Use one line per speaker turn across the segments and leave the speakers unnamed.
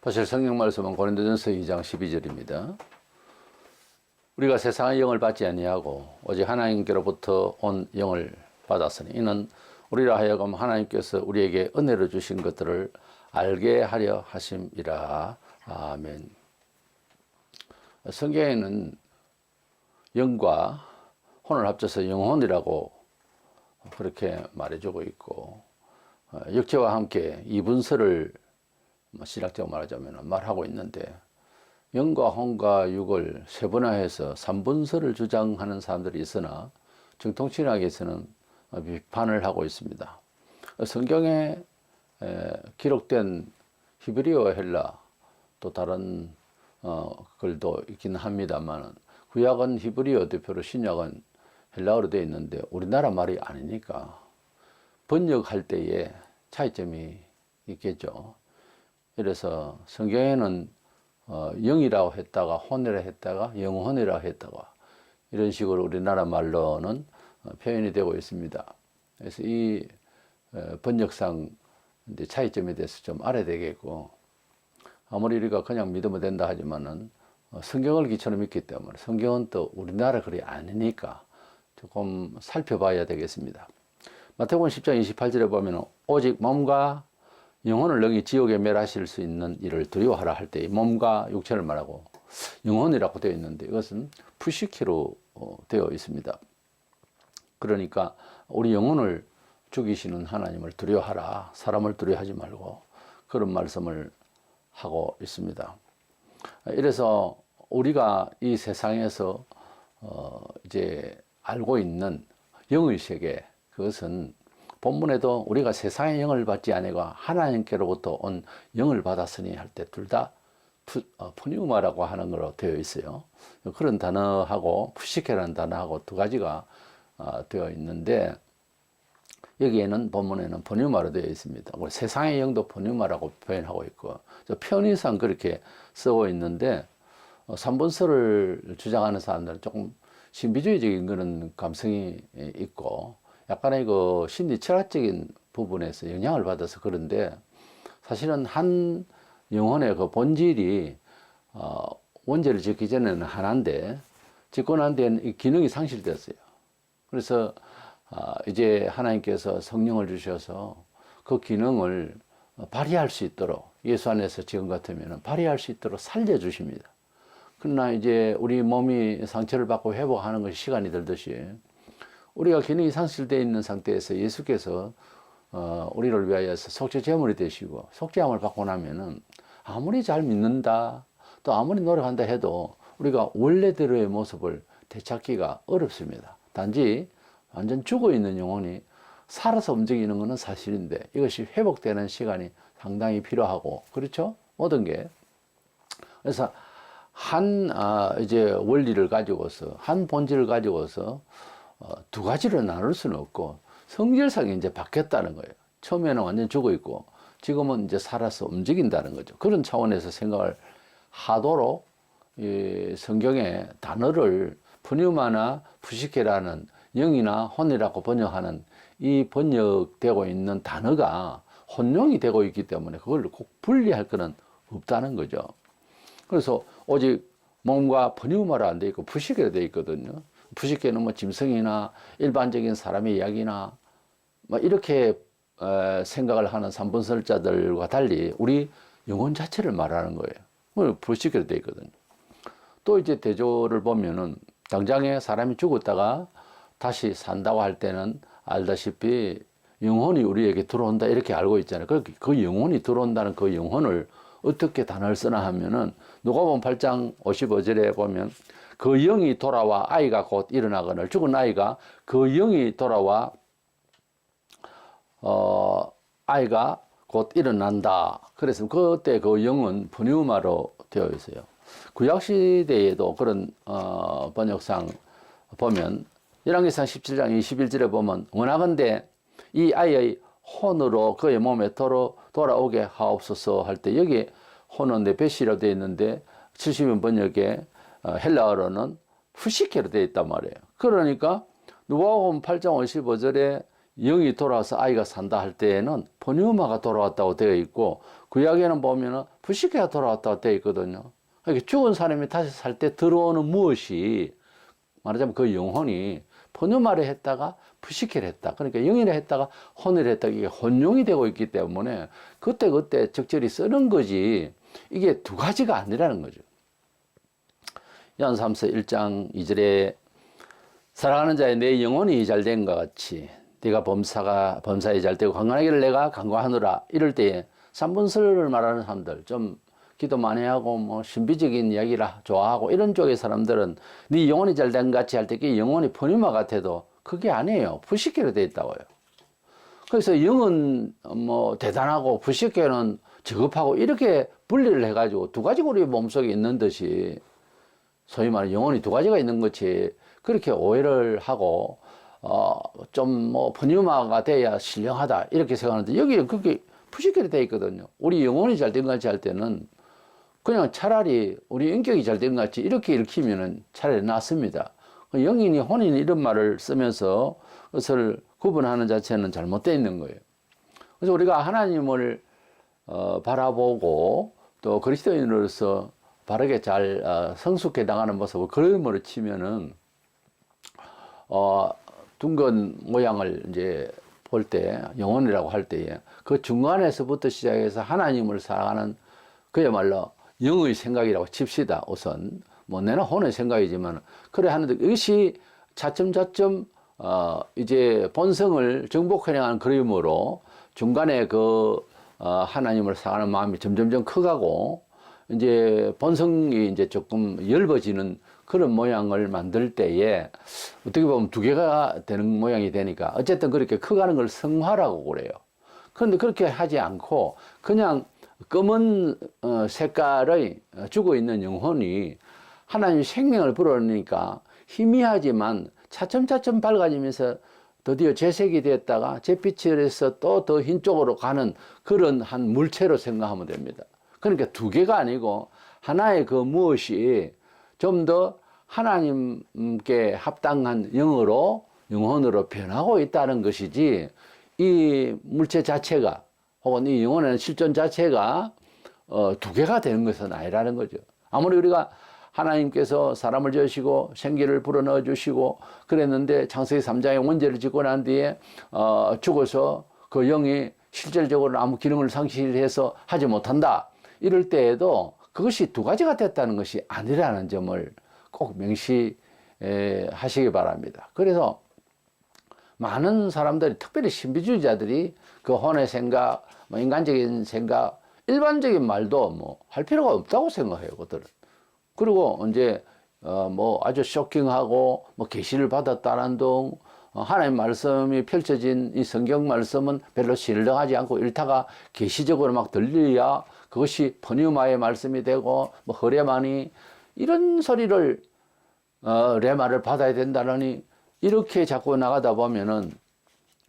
사실 성경 말씀은 고린도전서 2장 12절입니다. 우리가 세상의 영을 받지 아니하고 오직 하나님께로부터 온 영을 받았으니 이는 우리라 하여금 하나님께서 우리에게 은혜로 주신 것들을 알게 하려 하심이라. 아멘. 성경에는 영과 혼을 합쳐서 영혼이라고 그렇게 말해주고 있고, 육체와 함께 이분서를 신학적으로 말하자면 말하고 있는데, 영과 혼과 육을 세분화해서 삼분서를 주장하는 사람들이 있으나 정통신학에서는 비판을 하고 있습니다. 성경에 기록된 히브리어, 헬라 또 다른 글도 있긴 합니다만, 구약은 히브리어 대표로 신약은 헬라어로 되어 있는데 우리나라 말이 아니니까 번역할 때에 차이점이 있겠죠. 그래서 성경에는 영이라고 했다가 혼이라고 했다가 영혼이라고 했다가 이런 식으로 우리나라 말로는 표현이 되고 있습니다. 그래서 이 번역상 차이점에 대해서 좀 알아야 되겠고, 아무리 우리가 그냥 믿으면 된다 하지만은 성경을 기초로 믿기 때문에 성경은 또 우리나라 글이 아니니까 조금 살펴봐야 되겠습니다. 마태복음 10장 28절에 보면 오직 몸과 영혼을 능히 지옥에 멸하실 수 있는 일을 두려워하라 할 때 몸과 육체를 말하고 영혼이라고 되어 있는데 이것은 푸시키로 되어 있습니다. 그러니까 우리 영혼을 죽이시는 하나님을 두려워하라, 사람을 두려워하지 말고, 그런 말씀을 하고 있습니다. 이래서 우리가 이 세상에서 이제 알고 있는 영의 세계, 그것은 본문에도 우리가 세상의 영을 받지 아니고 하나님께로부터 온 영을 받았으니 할 때 둘 다 푸니우마라고 하는 걸로 되어 있어요. 그런 단어하고 푸시케라는 단어하고 두 가지가 되어 있는데, 여기에는 본문에는 푸니우마로 되어 있습니다. 세상의 영도 푸니우마라고 표현하고 있고, 편의상 그렇게 쓰고 있는데, 삼분서를 주장하는 사람들은 조금 신비주의적인 그런 감성이 있고 약간의 그 심리 철학적인 부분에서 영향을 받아서 그런데, 사실은 한 영혼의 그 본질이 원죄를 짓기 전에는 하나인데 짓고 난 뒤에는 이 기능이 상실됐어요. 그래서 이제 하나님께서 성령을 주셔서 그 기능을 발휘할 수 있도록, 예수 안에서 지금 같으면 발휘할 수 있도록 살려주십니다. 그러나 이제 우리 몸이 상처를 받고 회복하는 것이 시간이 들듯이 우리가 기능이 상실되어 있는 상태에서 예수께서 우리를 위하여서 속죄 제물이 되시고 속죄함을 받고 나면은 아무리 잘 믿는다 또 아무리 노력한다 해도 우리가 원래대로의 모습을 되찾기가 어렵습니다. 단지 완전 죽어 있는 영혼이 살아서 움직이는 것은 사실인데 이것이 회복되는 시간이 상당히 필요하고, 그렇죠? 모든 게. 그래서 한 이제 원리를 가지고서, 한 본질을 가지고서 두 가지로 나눌 수는 없고 성질상이 이제 바뀌었다는 거예요. 처음에는 완전 죽어 있고 지금은 이제 살아서 움직인다는 거죠. 그런 차원에서 생각을 하도록 이 성경의 단어를 푸뉴마나 푸시케라는 영이나 혼이라고 번역하는 이 번역되고 있는 단어가 혼용이 되고 있기 때문에 그걸 꼭 분리할 것은 없다는 거죠. 그래서 오직 몸과 푸뉴마라 안 돼 있고 푸시케로 돼 있거든요. 푸시케는 뭐 짐승이나 일반적인 사람의 이야기나 뭐 이렇게 생각을 하는 삼분설자들과 달리 우리 영혼 자체를 말하는 거예요. 푸시케로 돼 있거든요. 또 이제 대조를 보면은 당장에 사람이 죽었다가 다시 산다고 할 때는 알다시피 영혼이 우리에게 들어온다 이렇게 알고 있잖아요. 그 영혼이 들어온다는 그 영혼을 어떻게 단어를 쓰나 하면은 누가복음 8장 55절에 보면 그 영이 돌아와 아이가 곧 일어나거늘, 죽은 아이가 그 영이 돌아와 아이가 곧 일어난다. 그래서 그때 그 영은 푸뉴마로 되어 있어요. 구약시대에도 그런 번역상 보면 열왕기상 17장 21절에 보면 원하건대 이 아이의 혼으로 그의 몸에 돌아오게 하옵소서 할 때, 여기 혼은 네페시로 되어 있는데 70년 번역에 헬라어로는 푸시케로 되어 있단 말이에요. 그러니까 누가복음 8장 55절에 영이 돌아와서 아이가 산다 할 때에는 포뉴마가 돌아왔다고 되어 있고, 구약에는 보면은 부식해가 돌아왔다고 되어 있거든요. 그러니까 죽은 사람이 다시 살 때 들어오는 무엇이 말하자면 그 영혼이 포뉴마를 했다가 부식회를 했다. 그러니까 영이라 했다가 혼을 했다가 이게 혼용이 되고 있기 때문에 그때그때 적절히 쓰는 거지 이게 두 가지가 아니라는 거죠. 요한 3서 1장 2절에 사랑하는 자의 내 영혼이 잘된 것 같이 네가 범사에 잘되고 강건하기를 내가 강구하노라. 이럴 때에 삼분설을 말하는 사람들 좀 기도 많이 하고 뭐 신비적인 이야기라 좋아하고 이런 쪽의 사람들은 네 영혼이 잘된 것 같이 할 때 그 영혼이 포니마 같아도 그게 아니에요. 부식계로 되어 있다고요. 그래서 영은 뭐 대단하고 부식계는 저급하고 이렇게 분리를 해가지고 두 가지가 우리 몸속에 있는 듯이 소위 말하는 영혼이 두 가지가 있는 것이 그렇게 오해를 하고 좀 뭐 포니마가 돼야 신령하다 이렇게 생각하는데 여기 그게 부식계로 되어 있거든요. 우리 영혼이 잘된 것 같이 할 때는 그냥 차라리 우리 인격이 잘된 것 같이 이렇게 읽히면은 차라리 낫습니다. 영인이 혼인이 이런 말을 쓰면서 그것을 구분하는 자체는 잘못되어 있는 거예요. 그래서 우리가 하나님을 바라보고 또 그리스도인으로서 바르게 잘 성숙해 나가는 모습을 그림으로 치면은 둥근 모양을 이제 볼 때 영혼이라고 할 때에 그 중간에서부터 시작해서 하나님을 사랑하는 그야말로 영의 생각이라고 칩시다. 우선 뭐 내는 혼의 생각이지만 그래 하는데 이것이 차츰차츰 이제 본성을 정복해나가는 그림으로 중간에 그 하나님을 사랑하는 마음이 점점점 커가고 이제 본성이 이제 조금 엷어지는 그런 모양을 만들 때에 어떻게 보면 두 개가 되는 모양이 되니까 어쨌든 그렇게 커가는 걸 성화라고 그래요. 그런데 그렇게 하지 않고 그냥 검은 색깔의 죽어있는 영혼이 하나님 생명을 불어넣으니까 희미하지만 차츰차츰 밝아지면서 드디어 재색이 됐다가 재빛을 해서 또 더 흰 쪽으로 가는 그런 한 물체로 생각하면 됩니다. 그러니까 두 개가 아니고 하나의 그 무엇이 좀 더 하나님께 합당한 영혼으로 변하고 있다는 것이지 이 물체 자체가 혹은 이 영혼의 실존 자체가 두 개가 되는 것은 아니라는 거죠. 아무리 우리가 하나님께서 사람을 지으시고 생기를 불어넣어 주시고 그랬는데 창세기 3장에 원죄를 짓고 난 뒤에 죽어서 그 영이 실질적으로 아무 기능을 상실해서 하지 못한다. 이럴 때에도 그것이 두 가지가 됐다는 것이 아니라는 점을 꼭 명시하시기 바랍니다. 그래서 많은 사람들이 특별히 신비주의자들이 그 혼의 생각, 뭐 인간적인 생각, 일반적인 말도 뭐 할 필요가 없다고 생각해요, 그들은. 그리고 이제 뭐 아주 쇼킹하고 뭐 계시를 받았다는 등 하나님 말씀이 펼쳐진 이 성경 말씀은 별로 신령하지 않고 일타가 계시적으로 막 들려야 그것이 포니마의 말씀이 되고 뭐 허레마니 이런 소리를 레마를 받아야 된다느니 이렇게 자꾸 나가다 보면은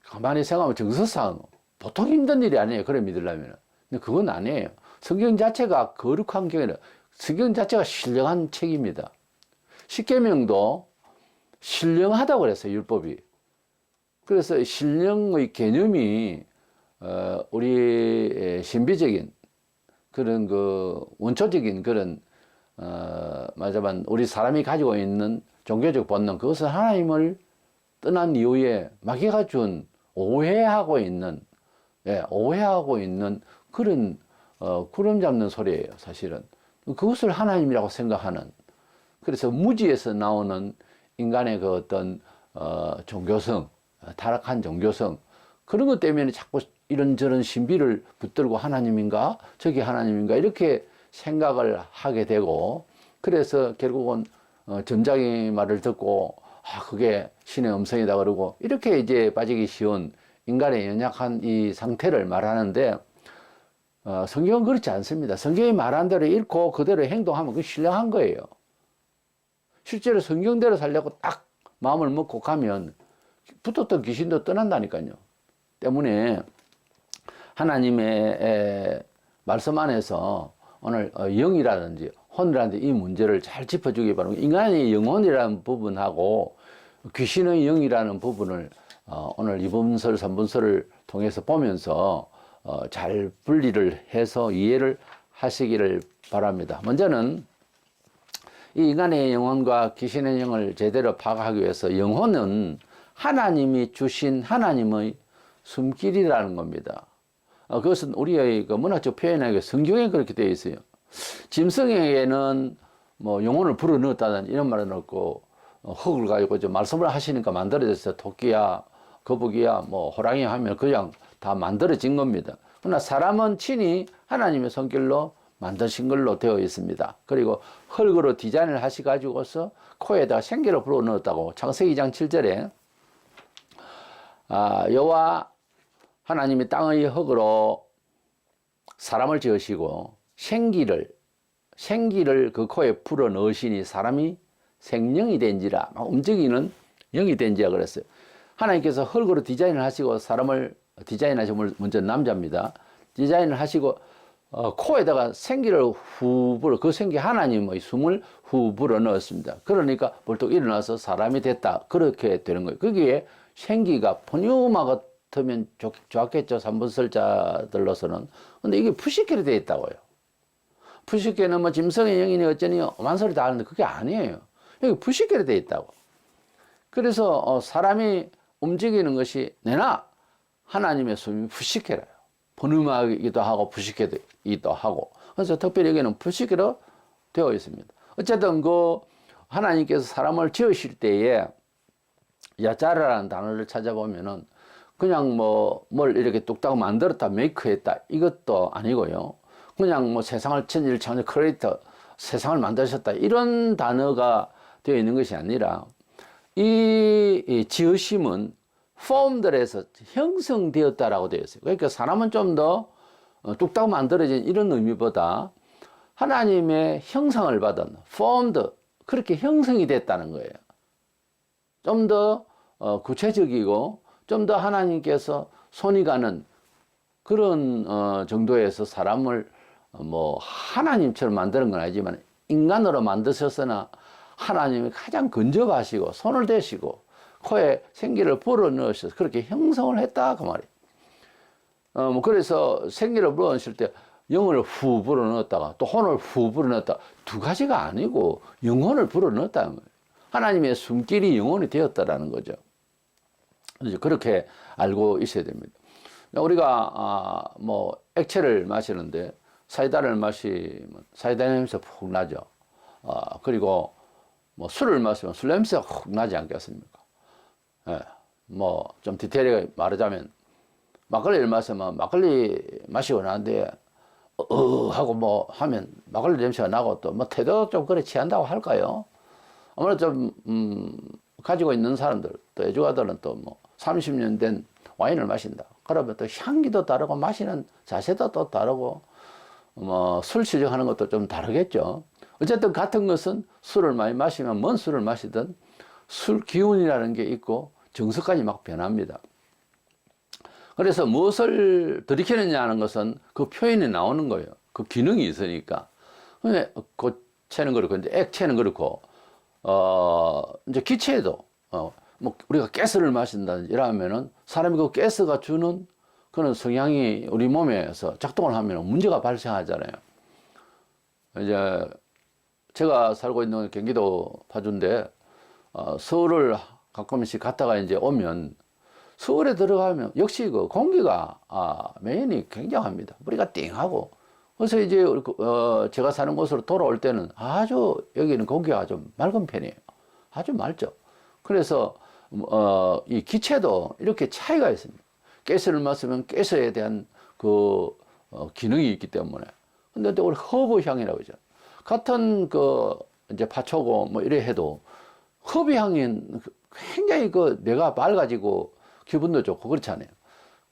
가만히 생각하면 정서상 보통 힘든 일이 아니에요. 그래 믿으려면. 근데 그건 아니에요. 성경 자체가 거룩한 게 아니라 성경 자체가 신령한 책입니다. 십계명도 신령하다고 그랬어요. 율법이. 그래서 신령의 개념이 우리 신비적인 그런 그 원초적인 그런 말하자면 우리 사람이 가지고 있는 종교적 본능 그것은 하나님을 떠난 이후에 마귀가 준 오해하고 있는 그런 구름 잡는 소리예요. 사실은 그것을 하나님이라고 생각하는 그래서 무지에서 나오는 인간의 그 어떤 종교성 타락한 종교성 그런 것 때문에 자꾸 이런저런 신비를 붙들고 하나님인가 저게 하나님인가 이렇게 생각을 하게 되고 그래서 결국은 점장의 말을 듣고 그게 신의 음성이다 그러고 이렇게 이제 빠지기 쉬운 인간의 연약한 이 상태를 말하는데 성경은 그렇지 않습니다. 성경이 말한 대로 읽고 그대로 행동하면 그게 신령한 거예요. 실제로 성경대로 살려고 딱 마음을 먹고 가면 붙었던 귀신도 떠난다니까요. 때문에 하나님의 말씀 안에서 오늘 영이라든지 혼이라든지 이 문제를 잘 짚어주기 바랍니다. 인간의 영혼이라는 부분하고 귀신의 영이라는 부분을 오늘 2분설, 3분설을 통해서 보면서 잘 분리를 해서 이해를 하시기를 바랍니다. 먼저는 이 인간의 영혼과 귀신의 영을 제대로 파악하기 위해서 영혼은 하나님이 주신 하나님의 숨길이라는 겁니다. 그것은 우리의 그 문학적 표현에게 성경에 그렇게 되어 있어요. 짐승에게는 뭐 영혼을 불어넣었다는 이런 말은 없고 흙을 가지고 좀 말씀을 하시니까 만들어졌어요. 토끼야, 거북이야, 뭐 호랑이 하면 그냥 다 만들어진 겁니다. 그러나 사람은 친히 하나님의 손길로 만드신 걸로 되어 있습니다. 그리고 흙으로 디자인을 하셔가지고서 코에다가 생기를 불어넣었다고 창세기 2장 7절에 여호와 하나님이 땅의 흙으로 사람을 지으시고 생기를 그 코에 불어넣으시니 사람이 생명이 된지라, 막 움직이는 영이 된지라 그랬어요. 하나님께서 흙으로 디자인을 하시고 사람을 디자인하시고, 먼저 남자입니다. 디자인을 하시고 코에다가 생기를 후 불어, 그 생기 하나님의 숨을 후 불어 넣었습니다. 그러니까 벌떡 일어나서 사람이 됐다, 그렇게 되는 거예요. 거기에 생기가 포뉴마 같으면 좋았겠죠, 삼분설자들로서는. 근데 이게 푸시케로 되어 있다고요. 푸시케는 뭐 짐승의 영이니 어쩌니 오만 소리 다 하는데 그게 아니에요. 여기 푸시케로 되어 있다고. 그래서 사람이 움직이는 것이 내나 하나님의 숨이 푸시케라요. 포뉴마이기도 하고 푸시케이기도 하고. 그래서 특별히 여기는 푸시케로 되어 있습니다. 어쨌든 그 하나님께서 사람을 지으실 때에 야자라라는 단어를 찾아보면은 그냥 뭘 이렇게 뚝딱 만들었다, 메이크했다, 이것도 아니고요. 그냥 뭐 세상을 천일창조 크리에이터, 세상을 만드셨다, 이런 단어가 되어 있는 것이 아니라 이 지으심은 폼들에서 형성되었다라고 되어 있어요. 그러니까 사람은 좀 더 뚝딱 만들어진 이런 의미보다 하나님의 형상을 받은 폼드, 그렇게 형성이 됐다는 거예요. 좀 더 구체적이고 좀 더 하나님께서 손이 가는 그런 정도에서 사람을 뭐 하나님처럼 만드는 건 아니지만 인간으로 만드셨으나 하나님이 가장 근접하시고 손을 대시고 코에 생기를 불어넣으셔서 그렇게 형성을 했다, 그 말이에요. 뭐 그래서 생기를 불어넣으실 때 영을 후 불어넣었다가 또 혼을 후 불어넣었다, 두 가지가 아니고 영혼을 불어넣었다는 거예요. 하나님의 숨길이 영혼이 되었다라는 거죠. 그렇게 알고 있어야 됩니다. 우리가 뭐 액체를 마시는데 사이다를 마시면 사이다 냄새 푹 나죠. 그리고 뭐 술을 마시면 술 냄새가 훅 나지 않겠습니까? 예, 뭐 좀 디테일하게 말하자면 막걸리를 마시면 막걸리 마시고 나는데 하고 뭐 하면 막걸리 냄새가 나고 또 뭐 태도 좀 그래 취한다고 할까요? 아무래도 좀 가지고 있는 사람들, 또 애주가들은 또 뭐 30년 된 와인을 마신다. 그러면 또 향기도 다르고 마시는 자세도 또 다르고 뭐 술 취정하는 것도 좀 다르겠죠. 어쨌든 같은 것은 술을 많이 마시면 뭔 술을 마시든 술 기운이라는 게 있고 정서까지 막 변합니다. 그래서 무엇을 들이키느냐 하는 것은 그 표현이 나오는 거예요. 그 기능이 있으니까. 고체는 그렇고 이제 액체는 그렇고 이제 기체도 뭐 우리가 가스를 마신다든지 이러면은 사람이 그 가스가 주는 그런 성향이 우리 몸에서 작동을 하면 문제가 발생하잖아요. 이제 제가 살고 있는 경기도 파주인데 서울을 가끔씩 갔다가 이제 오면 서울에 들어가면 역시 그 공기가 매연이 굉장합니다. 머리가 띵하고. 그래서 이제 제가 사는 곳으로 돌아올 때는 아주 여기는 공기가 아주 맑은 편이에요. 아주 맑죠. 그래서 이 기체도 이렇게 차이가 있습니다. 가스를 마시면 가스에 대한 그 기능이 있기 때문에. 근데 또 우리 허브 향이라고 하죠. 같은 그 이제 파초고 뭐 이래 해도 허브 향이 굉장히 그 뇌가 밝아지고 기분도 좋고 그렇잖아요.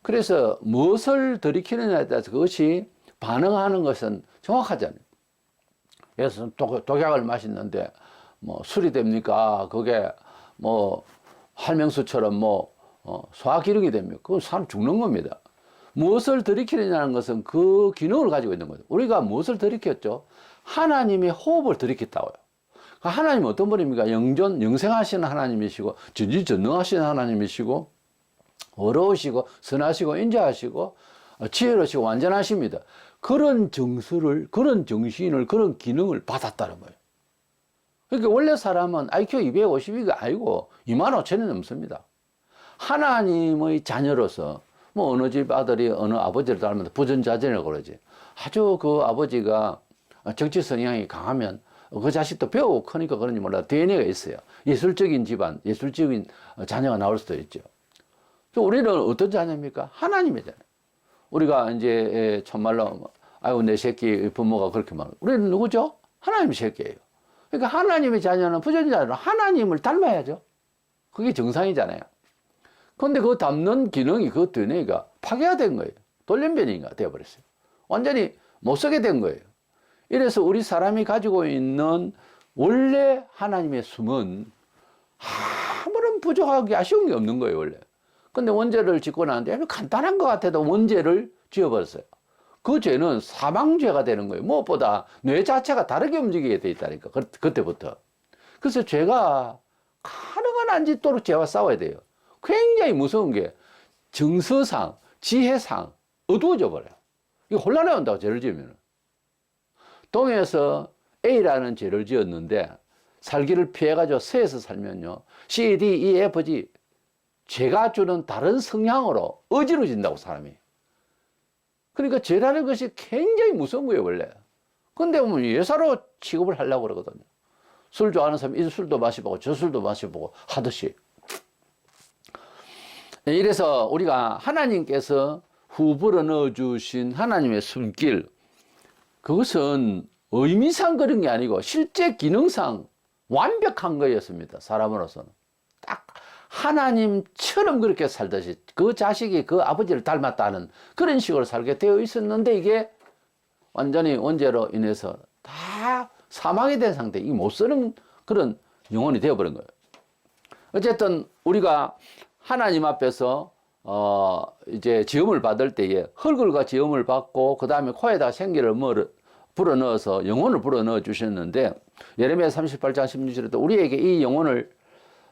그래서 무엇을 들이키느냐에 따라서 그것이 반응하는 것은 정확하잖아요. 예를 들어서 독약을 마시는데 뭐 술이 됩니까? 그게 뭐 활명수처럼 뭐 소화기능이 됩니까? 그건 사람 죽는 겁니다. 무엇을 들이키느냐는 것은 그 기능을 가지고 있는 거죠. 우리가 무엇을 들이켰죠? 하나님의 호흡을 들이켰다고요. 하나님은 어떤 분입니까? 영생하시는 하나님이시고 전지전능하신 하나님이시고 어려우시고 선하시고 인자하시고 지혜로시고 완전하십니다. 그런 정서를, 그런 정신을, 그런 기능을 받았다는 거예요. 그러니까 원래 사람은 IQ 250이가 아니고 25,000이 넘습니다. 하나님의 자녀로서 뭐 어느 집 아들이 어느 아버지를 닮아서 부전자전이라고 그러지. 아주 그 아버지가 정치 성향이 강하면 그 자식도 배우고 크니까 그런지 몰라 DNA가 있어요. 예술적인 집안, 예술적인 자녀가 나올 수도 있죠. 우리는 어떤 자녀입니까? 하나님의 자녀. 우리가 이제 참말로 아이고 내 새끼 부모가 그렇게 말하고 우리는 누구죠? 하나님의 새끼예요. 그러니까 하나님의 자녀는 부전자녀는 하나님을 닮아야죠. 그게 정상이잖아요. 그런데 그 닮는 기능이 그 DNA가 파괴가 된 거예요. 돌연변이가 되어버렸어요. 완전히 못 쓰게 된 거예요. 이래서 우리 사람이 가지고 있는 원래 하나님의 숨은 아무런 부족하기 아쉬운 게 없는 거예요, 원래. 근데 원죄를 짓고 나는데 간단한 것 같아도 원죄를 지어버렸어요. 그 죄는 사망죄가 되는 거예요. 무엇보다 뇌 자체가 다르게 움직이게 돼 있다니까. 그때부터. 그래서 죄가 가능한 안 짓도록 죄와 싸워야 돼요. 굉장히 무서운 게 정서상, 지혜상 어두워져 버려요. 이거 혼란해 온다고 죄를 지으면. 동해에서 A라는 죄를 지었는데 살기를 피해가지고 서에서 살면요. C, D, E, F, G 죄가 주는 다른 성향으로 어지러진다고 사람이. 그러니까 죄라는 것이 굉장히 무서운 거예요 원래. 근데 뭐 예사로 취급을 하려고 그러거든요. 술 좋아하는 사람이 이 술도 마셔보고 저 술도 마셔보고 하듯이. 이래서 우리가 하나님께서 후불어 넣어주신 하나님의 손길, 그것은 의미상 그런 게 아니고 실제 기능상 완벽한 거였습니다. 사람으로서는. 딱 하나님처럼 그렇게 살듯이 그 자식이 그 아버지를 닮았다는 그런 식으로 살게 되어 있었는데 이게 완전히 원죄로 인해서 다 사망이 된 상태, 이 못 쓰는 그런 영혼이 되어버린 거예요. 어쨌든 우리가 하나님 앞에서 이제 지음을 받을 때에 흙을과 지음을 받고 그 다음에 코에다 생기를 불어넣어서 영혼을 불어넣어 주셨는데 예레미야 38장 16절에도 우리에게 이 영혼을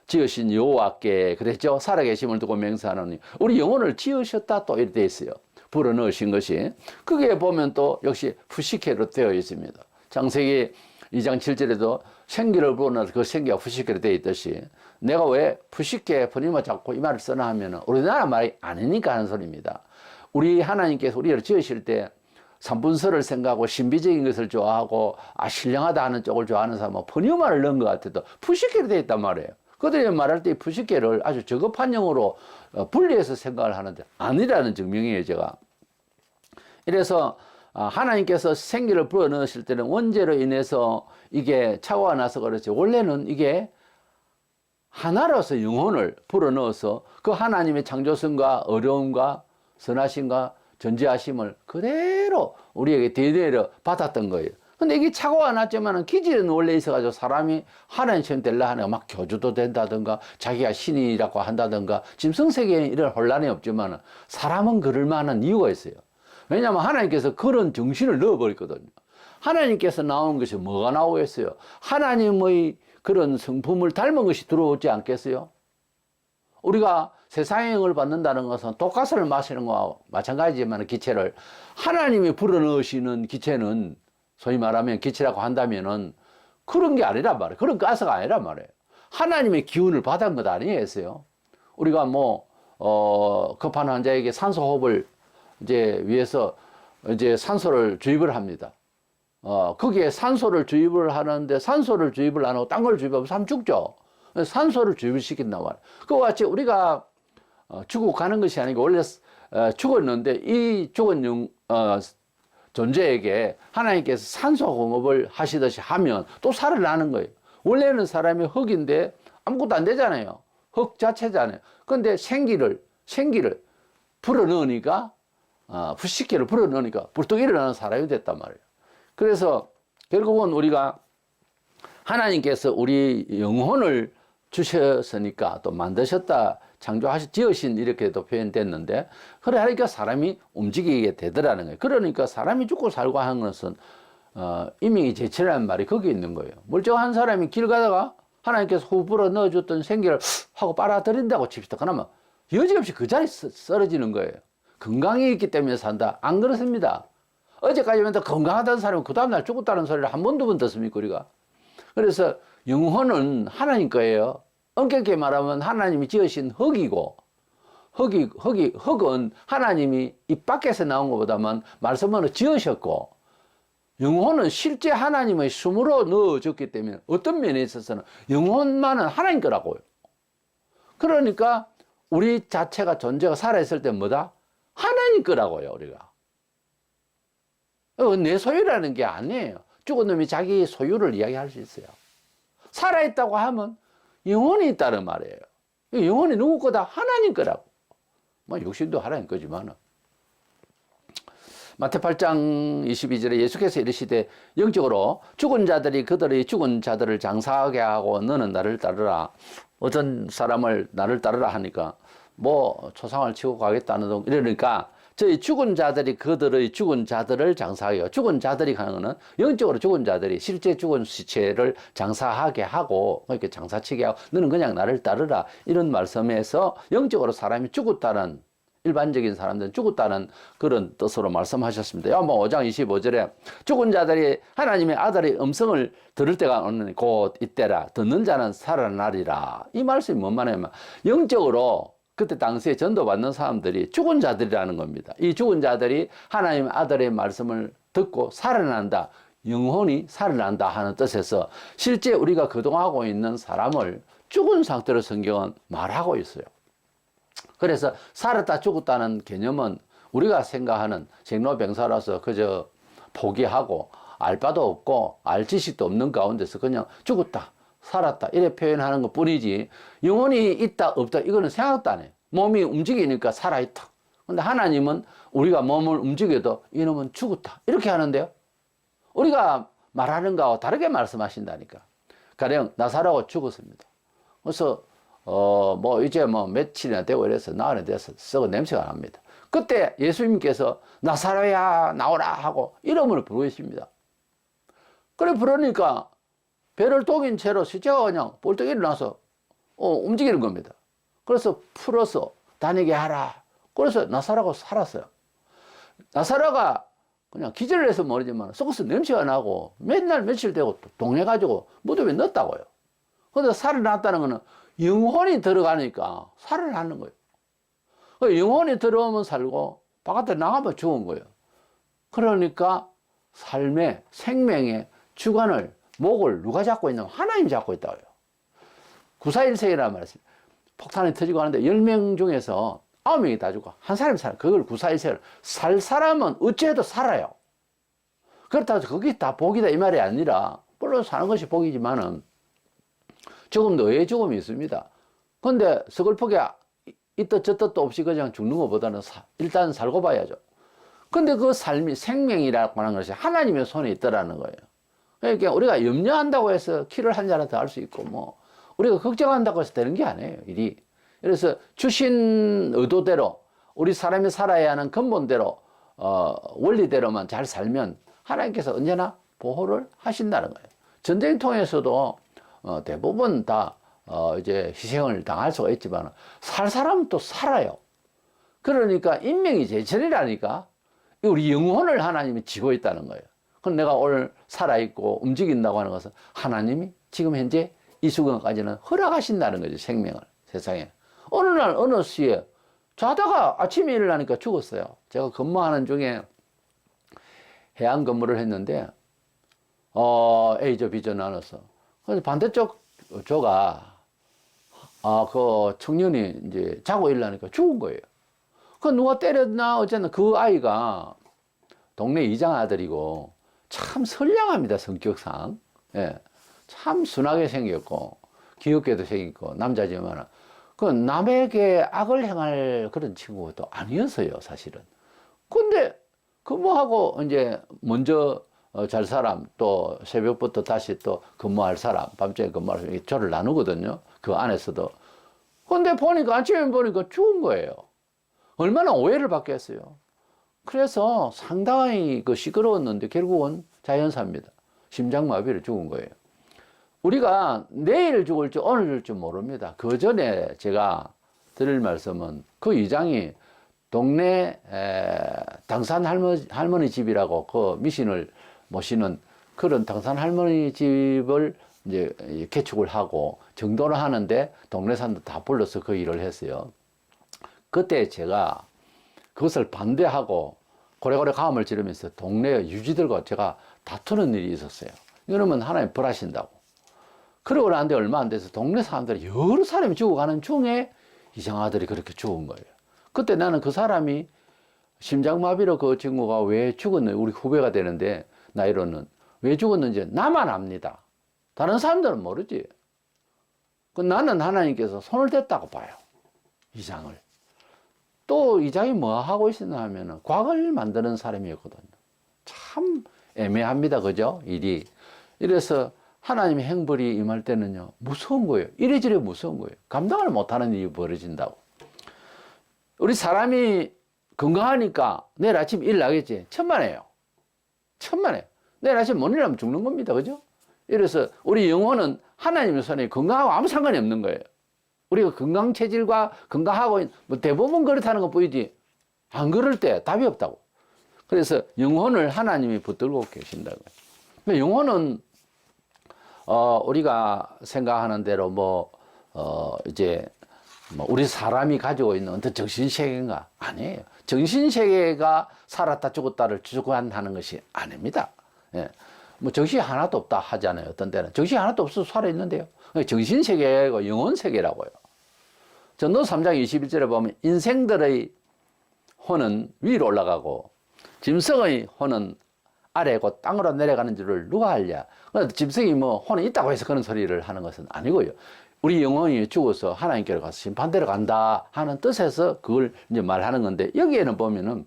지으신 여호와께 그랬죠. 살아계심을 두고 맹세하노니 우리 영혼을 지으셨다 또 이렇게 되어 있어요. 불어넣으신 것이. 그게 보면 또 역시 푸시케로 되어 있습니다. 창세기 2장 7절에도 생기를 불어넣어서 그 생기가 푸시케로 되어 있듯이 내가 왜 푸시케 번임을 잡고 이 말을 쓰나 하면 우리나라 말이 아니니까 하는 소리입니다. 우리 하나님께서 우리를 지으실 때 삼분설을 생각하고 신비적인 것을 좋아하고 신령하다 하는 쪽을 좋아하는 사람은 번임말을 넣은 것 같아도 푸시케로 되어 있단 말이에요. 그들이 말할 때 푸시케를 아주 저급한 영어로 분리해서 생각을 하는데 아니라는 증명이에요, 제가. 이래서 하나님께서 생기를 불어넣으실 때는 원죄로 인해서 이게 차고가 나서 그렇지 원래는 이게 하나로서 영혼을 불어넣어서 그 하나님의 창조성과 어려움과 선하심과 전지하심을 그대로 우리에게 DNA로 받았던 거예요. 근데 이게 차고가 났지만은 기질은 원래 있어가지고 사람이 하나님처럼 되려 하니까 막 교주도 된다든가 자기가 신이라고 한다든가 지금 성세계에는 이런 혼란이 없지만은 사람은 그럴 만한 이유가 있어요. 왜냐하면 하나님께서 그런 정신을 넣어버렸거든요. 하나님께서 나온 것이 뭐가 나오겠어요? 하나님의 그런 성품을 닮은 것이 들어오지 않겠어요? 우리가 세상의 영을 받는다는 것은 독가스를 마시는 거와 마찬가지지만 기체를 하나님이 불어넣으시는 기체는 소위 말하면 기체라고 한다면은 그런 게 아니란 말이에요. 그런 가스가 아니란 말이에요. 하나님의 기운을 받은 것 아니겠어요? 우리가 급한 환자에게 산소호흡을 이제 위해서 이제 산소를 주입을 합니다. 거기에 산소를 주입을 하는데 산소를 주입을 안 하고 딴 걸 주입하면 사람 죽죠. 산소를 주입을 시킨단 말이에요. 그와 같이 우리가 죽고 가는 것이 아니고 원래 죽었는데 이 죽은 존재에게 하나님께서 산소 공급을 하시듯이 하면 또 살아나는 거예요. 원래는 사람이 흙인데 아무것도 안 되잖아요. 흙 자체잖아요. 그런데 생기를 불어넣으니까 푸시케를 불어넣으니까 불떡 일어나는 사람이 됐단 말이에요. 그래서 결국은 우리가 하나님께서 우리 영혼을 주셨으니까 또 만드셨다 지으신 이렇게도 표현됐는데 그러니까 사람이 움직이게 되더라는 거예요. 그러니까 사람이 죽고 살고 하는 것은 이명이 제치라는 말이 거기에 있는 거예요. 멀쩡한 사람이 길 가다가 하나님께서 후 불어 넣어줬던 생기를 하고 빨아들인다고 칩시다. 그러면 여지없이 그 자리에 쓰러지는 거예요. 건강이 있기 때문에 산다. 안 그렇습니다. 어제까지만 더 건강하다는 사람은 그 다음날 죽었다는 소리를 한 번, 두 번 듣습니까, 우리가? 그래서 영혼은 하나님 거예요. 엄격히 말하면 하나님이 지으신 흙이고, 흙은 하나님이 입 밖에서 나온 것보다는 말씀으로 지으셨고, 영혼은 실제 하나님의 숨으로 넣어줬기 때문에 어떤 면에 있어서는 영혼만은 하나님 거라고요. 그러니까 우리 자체가 존재가 살아있을 때 뭐다? 하나님 거라고요, 우리가. 내 소유라는 게 아니에요. 죽은 놈이 자기 소유를 이야기할 수 있어요. 살아있다고 하면 영혼이 있다는 말이에요. 영혼이 누구 거다? 하나님 거라고. 뭐 육신도 하나님 거지만. 마태 8장 22절에 예수께서 이르시되 영적으로 죽은 자들이 그들의 죽은 자들을 장사하게 하고 너는 나를 따르라. 어떤 사람을 나를 따르라 하니까 뭐 초상을 치고 가겠다는 등 이러니까 저희 죽은 자들이 그들의 죽은 자들을 장사하게, 죽은 자들이 하는 거는 영적으로 죽은 자들이 실제 죽은 시체를 장사하게 하고 이렇게 장사치게 하고 너는 그냥 나를 따르라 이런 말씀에서 영적으로 사람이 죽었다는, 일반적인 사람들은 죽었다는 그런 뜻으로 말씀하셨습니다. 요한복음 5장 25절에 죽은 자들이 하나님의 아들의 음성을 들을 때가 오느니 곧 이때라. 듣는 자는 살아나리라. 이 말씀이 뭔 말이냐면 영적으로 그때 당시에 전도받는 사람들이 죽은 자들이라는 겁니다. 이 죽은 자들이 하나님의 아들의 말씀을 듣고 살아난다. 영혼이 살아난다 하는 뜻에서 실제 우리가 그동안 하고 있는 사람을 죽은 상태로 성경은 말하고 있어요. 그래서 살았다 죽었다는 개념은 우리가 생각하는 생로병사라서 그저 포기하고 알 바도 없고 알 지식도 없는 가운데서 그냥 죽었다 살았다 이렇게 표현하는 것 뿐이지 영혼이 있다 없다 이거는 생각도 안 해요. 몸이 움직이니까 살아있다. 근데 하나님은 우리가 몸을 움직여도 이놈은 죽었다 이렇게 하는데요, 우리가 말하는 거하고 다르게 말씀하신다니까. 가령 나사로가 죽었습니다. 그래서 뭐 이제 뭐 며칠이나 되고 이래서 나흘이 돼서 썩은 냄새가 납니다. 그때 예수님께서 나사로야 나오라 하고 이름을 부르십니다. 그래 부르니까 배를 독인 채로 시체가 그냥 벌떡 일어나서 움직이는 겁니다. 그래서 풀어서 다니게 하라. 그래서 나사로가 살았어요. 나사로가 그냥 기절을 해서 모르지만 썩어서 냄새가 나고 맨날 며칠 되고 동해가지고 무덤에 넣었다고요. 그런데 살아났다는 거는 영혼이 들어가니까 살아나는 거예요. 영혼이 들어오면 살고 바깥에 나가면 죽은 거예요. 그러니까 삶의 생명의 주관을 목을 누가 잡고 있냐면 하나님이 잡고 있다고요. 941세기라는 말이 있습니다. 폭탄이 터지고 하는데 10명 중에서 9명이 다 죽고 한 사람이 살아요. 그걸 941세기를 살 사람은 어찌해도 살아요. 그렇다고 해서 그게 다 복이다 이 말이 아니라 물론 사는 것이 복이지만은 죽음도 의외의 죽음이 있습니다. 근데 서글프게 이 뜻 저 뜻도 없이 그냥 죽는 것보다는 일단 살고 봐야죠. 근데 그 삶이 생명이라고 하는 것이 하나님의 손에 있더라는 거예요. 그러니까 우리가 염려한다고 해서 키를 한 자라 더 할 수 있고 뭐 우리가 걱정한다고 해서 되는 게 아니에요, 일이. 그래서 주신 의도대로 우리 사람이 살아야 하는 근본대로 원리대로만 잘 살면 하나님께서 언제나 보호를 하신다는 거예요. 전쟁 통해서도 대부분 다 이제 희생을 당할 수가 있지만 살 사람은 또 살아요. 그러니까 인명이 제천이라니까 우리 영혼을 하나님이 쥐고 있다는 거예요. 그럼 내가 오늘 살아있고 움직인다고 하는 것은 하나님이 지금 현재 이 순간까지는 허락하신다는 거죠. 생명을 세상에. 어느 날 어느 시에 자다가 아침에 일어나니까 죽었어요. 제가 근무하는 중에 해안 근무를 했는데 A조 B조 나눠서 그래서 반대쪽 조가 그 청년이 이제 자고 일어나니까 죽은 거예요. 그 누가 때렸나 어쨌든 그 아이가 동네 이장 아들이고 참 선량합니다, 성격상. 예. 참 순하게 생겼고 귀엽게도 생겼고 남자지만 그 남에게 악을 행할 그런 친구도 아니었어요, 사실은. 근데 근무하고 이제 먼저 잘 사람 또 새벽부터 다시 또 근무할 사람 밤중에 근무할 사람 이렇게 조를 나누거든요, 그 안에서도. 근데 보니까 아침에 보니까 죽은 거예요. 얼마나 오해를 받겠어요. 그래서 상당히 그 시끄러웠는데 결국은 자연사입니다. 심장마비를 죽은 거예요. 우리가 내일 죽을지 오늘 죽을지 모릅니다. 그 전에 제가 드릴 말씀은 그 이장이 동네 당산 할머니 집이라고 그 미신을 모시는 그런 당산 할머니 집을 이제 개축을 하고 정도를 하는데 동네 사람들 다 불러서 그 일을 했어요. 그때 제가 그것을 반대하고 고래고래 가음을 지르면서 동네 유지들과 제가 다투는 일이 있었어요. 이러면 하나님 벌하신다고. 그러고 나는데 얼마 안 돼서 동네 사람들이 여러 사람이 죽어가는 중에 이장아들이 그렇게 죽은 거예요. 그때 나는 그 사람이 심장마비로 그 친구가 왜 죽었는지, 우리 후배가 되는데 나이로는 왜 죽었는지 나만 압니다. 다른 사람들은 모르지. 나는 하나님께서 손을 댔다고 봐요. 이장을. 또 이장이 뭐 하고 있었나 하면은 곽을 만드는 사람이었거든요. 참 애매합니다. 그죠? 일이. 이래서 하나님의 행벌이 임할 때는요, 무서운 거예요. 이래저래 무서운 거예요. 감당을 못하는 일이 벌어진다고. 우리 사람이 건강하니까 내일 아침 일 나겠지. 천만에요. 천만에요. 내일 아침 못 일하면 죽는 겁니다. 그죠? 이래서 우리 영혼은 하나님의 손에 건강하고 아무 상관이 없는 거예요. 우리가 건강 체질과 건강하고 뭐 대부분 그렇다는 것 보이지. 안 그럴 때 답이 없다고. 그래서 영혼을 하나님이 붙들고 계신다고요. 영혼은 우리가 생각하는 대로 이제 우리 사람이 가지고 있는 어떤 정신세계인가? 아니에요. 정신세계가 살았다 죽었다를 주관하는 것이 아닙니다. 예. 정신이 하나도 없다 하잖아요. 어떤 때는. 정신이 하나도 없어서 살아있는데요. 정신세계가 영혼세계라고요. 전도서 3장 21절에 보면 인생들의 혼은 위로 올라가고 짐승의 혼은 아래고 땅으로 내려가는 줄을 누가 알랴. 짐승이 혼이 있다고 해서 그런 소리를 하는 것은 아니고요. 우리 영혼이 죽어서 하나님께로 가서 심판대로 간다 하는 뜻에서 그걸 이제 말하는 건데, 여기에는 보면은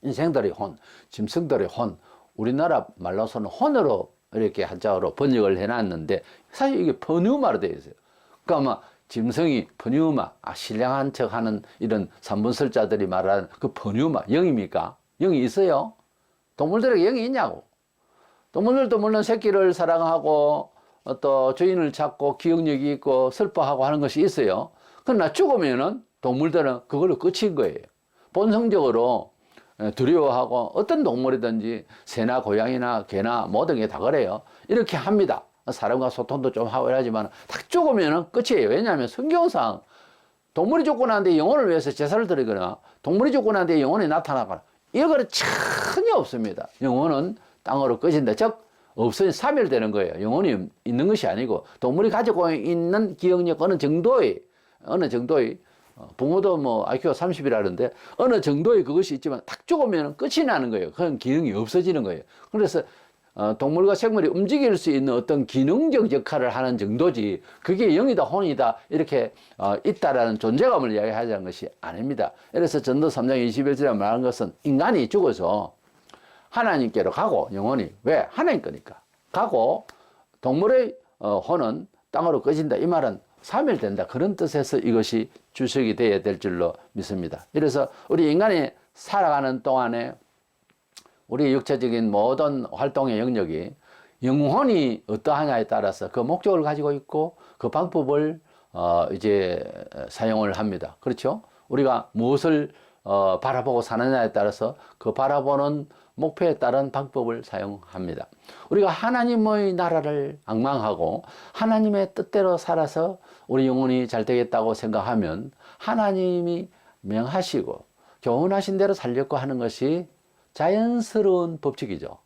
인생들의 혼, 짐승들의 혼, 우리나라 말로서는 혼으로 이렇게 한자어로 번역을 해놨는데 사실 이게 퍼뉴마로 되어 있어요. 그러니까 아마 짐승이 퍼뉴마, 신령한 척 하는 이런 삼분설자들이 말하는 그 퍼뉴마, 영입니까? 영이 있어요? 동물들에게 영이 있냐고. 동물들도 물론 새끼를 사랑하고 또 주인을 찾고 기억력이 있고 슬퍼하고 하는 것이 있어요. 그러나 죽으면은 동물들은 그걸로 끝인 거예요. 본성적으로 두려워하고 어떤 동물이든지 새나 고양이나 개나 모든 게 다 그래요. 이렇게 합니다. 사람과 소통도 좀 하고 이러지만 딱 죽으면은 끝이에요. 왜냐하면 성경상 동물이 죽고 난데 영혼을 위해서 제사를 드리거나 동물이 죽고 난데 영혼이 나타나거나 이거는 전혀 없습니다. 영혼은 땅으로 꺼진다. 즉 없으니 사멸되는 거예요. 영혼이 있는 것이 아니고 동물이 가지고 있는 기억력 어느 정도의 부모도 IQ가 30이라는데 어느 정도의 그것이 있지만 딱 죽으면 끝이 나는 거예요. 그건 기능이 없어지는 거예요. 그래서 동물과 생물이 움직일 수 있는 어떤 기능적 역할을 하는 정도지 그게 영이다 혼이다 이렇게 있다라는 존재감을 이야기하자는 것이 아닙니다. 그래서 전도 3장 21절에 말하는 것은 인간이 죽어서 하나님께로 가고 영혼이 왜? 하나님 거니까 가고 동물의 혼은 땅으로 꺼진다. 이 말은 사멸된다. 그런 뜻에서 이것이 주석이 되어야 될 줄로 믿습니다. 그래서 우리 인간이 살아가는 동안에 우리 육체적인 모든 활동의 영역이 영혼이 어떠하냐에 따라서 그 목적을 가지고 있고 그 방법을 이제 사용을 합니다. 그렇죠? 우리가 무엇을 바라보고 사느냐에 따라서 그 바라보는 목표에 따른 방법을 사용합니다. 우리가 하나님의 나라를 앙망하고 하나님의 뜻대로 살아서 우리 영혼이 잘 되겠다고 생각하면 하나님이 명하시고 교훈하신 대로 살려고 하는 것이 자연스러운 법칙이죠.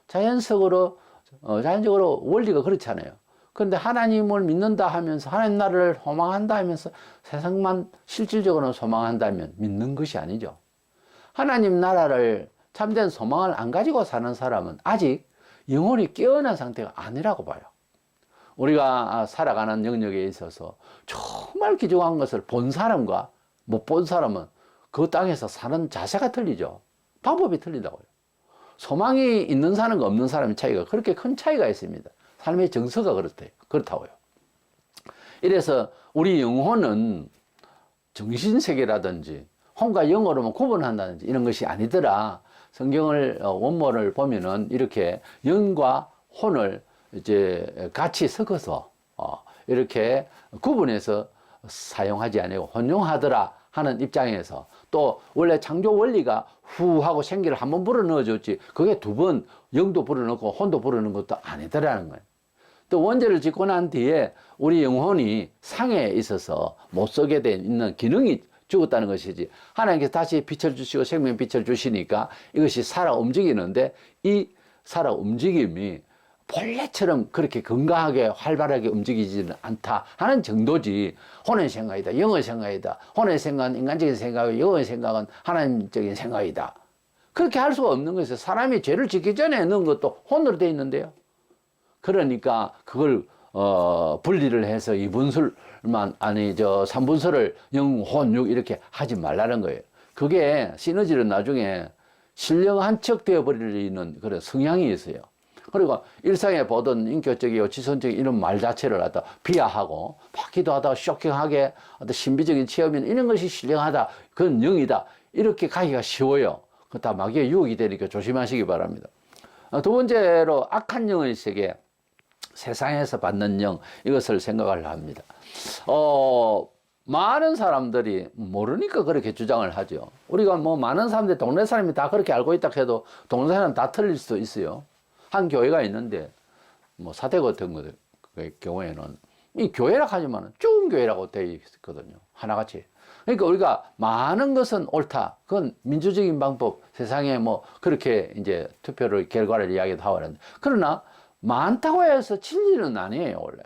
자연적으로 원리가 그렇잖아요. 그런데 하나님을 믿는다 하면서 하나님 나라를 소망한다 하면서 세상만 실질적으로 소망한다면 믿는 것이 아니죠. 하나님 나라를 참된 소망을 안 가지고 사는 사람은 아직 영혼이 깨어난 상태가 아니라고 봐요. 우리가 살아가는 영역에 있어서 정말 귀중한 것을 본 사람과 못 본 사람은 그 땅에서 사는 자세가 틀리죠. 방법이 틀리다고요. 소망이 있는 사람과 없는 사람의 차이가 그렇게 큰 차이가 있습니다. 삶의 정서가 그렇다고요. 이래서 우리 영혼은 정신세계라든지 혼과 영으로만 구분한다든지 이런 것이 아니더라. 성경을 원문을 보면은 이렇게 영과 혼을 이제 같이 섞어서 이렇게 구분해서 사용하지 아니고 혼용하더라 하는 입장에서 또 원래 창조 원리가 후 하고 생기를 한번 불어넣어줬지 그게 두 번 영도 불어넣고 혼도 불어넣은 것도 아니더라는 거예요. 또 원죄를 짓고 난 뒤에 우리 영혼이 상해에 있어서 못 쓰게 돼 있는 기능이 죽었다는 것이지 하나님께서 다시 빛을 주시고 생명 빛을 주시니까 이것이 살아 움직이는데 이 살아 움직임이 본래처럼 그렇게 건강하게 활발하게 움직이지는 않다 하는 정도지 혼의 생각이다 영의 생각이다 혼의 생각은 인간적인 생각이고 영의 생각은 하나님적인 생각이다 그렇게 할 수가 없는 것이죠. 사람이 죄를 짓기 전에 넣은 것도 혼으로 되어 있는데요. 그러니까 그걸 분리를 해서 이분술만 아니 저 삼분술을 영, 혼, 육 이렇게 하지 말라는 거예요. 그게 시너지는 나중에 신령 척 되어버리는 그런 성향이 있어요. 그리고 일상에 보던 인격적이고 지성적인 이런 말 자체를 갖다 비하하고 막 기도하다가 쇼킹하게 어떤 신비적인 체험이나 이런 것이 신령하다 그건 영이다 이렇게 가기가 쉬워요. 그 다 마귀의 유혹이 되니까 조심하시기 바랍니다. 두 번째로 악한 영의 세계 세상에서 받는 영 이것을 생각을 합니다. 많은 사람들이 모르니까 그렇게 주장을 하죠. 우리가 뭐 많은 사람들 동네 사람이 다 그렇게 알고 있다 해도 동네 사람 다 틀릴 수도 있어요. 한 교회가 있는데 뭐 사대 같은 경우에는 이 교회라 하지만 쭉 교회라고 되어 있거든요. 하나같이. 그러니까 우리가 많은 것은 옳다. 그건 민주적인 방법. 세상에 뭐 그렇게 이제 투표를 결과를 이야기도 하고 하는데 그러나 많다고 해서 진리는 아니에요, 원래.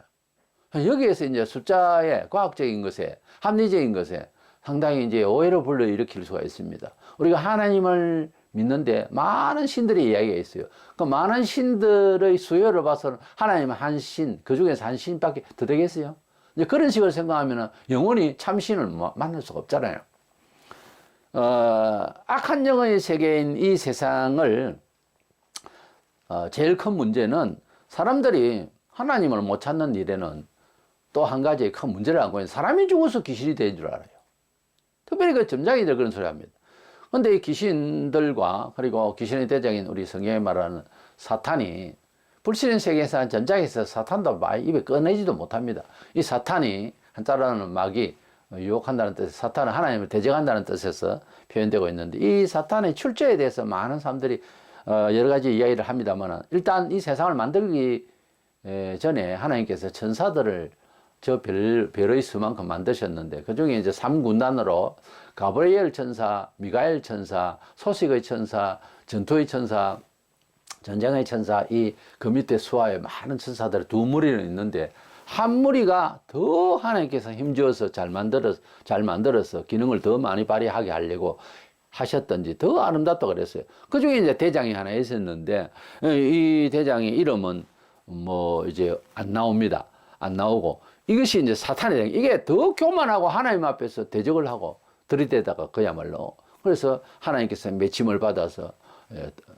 여기에서 이제 숫자의 과학적인 것에, 합리적인 것에 상당히 이제 오해를 불러일으킬 수가 있습니다. 우리가 하나님을 믿는데 많은 신들의 이야기가 있어요. 그 많은 신들의 수요를 봐서는 하나님은 한 신, 그 중에서 한 신밖에 더 되겠어요? 이제 그런 식으로 생각하면 영원히 참신을 만날 수가 없잖아요. 악한 영의 세계인 이 세상을 제일 큰 문제는 사람들이 하나님을 못 찾는 일에는 또 한 가지 큰 문제를 안고 있는 사람이 죽어서 귀신이 된 줄 알아요. 특별히 그 점장이들 그런 소리 합니다. 근데 이 귀신들과 그리고 귀신의 대장인 우리 성경에 말하는 사탄이 불신의 세계에서 한 전장에서 사탄도 말 입에 꺼내지도 못합니다. 이 사탄이 한자로는 마귀, 유혹한다는 뜻에서 사탄은 하나님을 대적한다는 뜻에서 표현되고 있는데 이 사탄의 출처에 대해서 많은 사람들이 여러 가지 이야기를 합니다만 일단 이 세상을 만들기 전에 하나님께서 천사들을 저 별의 수만큼 만드셨는데 그 중에 이제 3군단으로 가브리엘 천사, 미가엘 천사, 소식의 천사, 전투의 천사, 전쟁의 천사 이 그 밑에 수하에 많은 천사들이 두 무리는 있는데 한 무리가 더 하나님께서 힘주어서 잘 만들어서 기능을 더 많이 발휘하게 하려고 하셨던지 더 아름답다고 그랬어요. 그 중에 이제 대장이 하나 있었는데 이 대장의 이름은 뭐 이제 안 나옵니다. 안 나오고 이것이 이제 사탄의 대 이게 더 교만하고 하나님 앞에서 대적을 하고 들이대다가 그야말로 그래서 하나님께서 맺힘을 받아서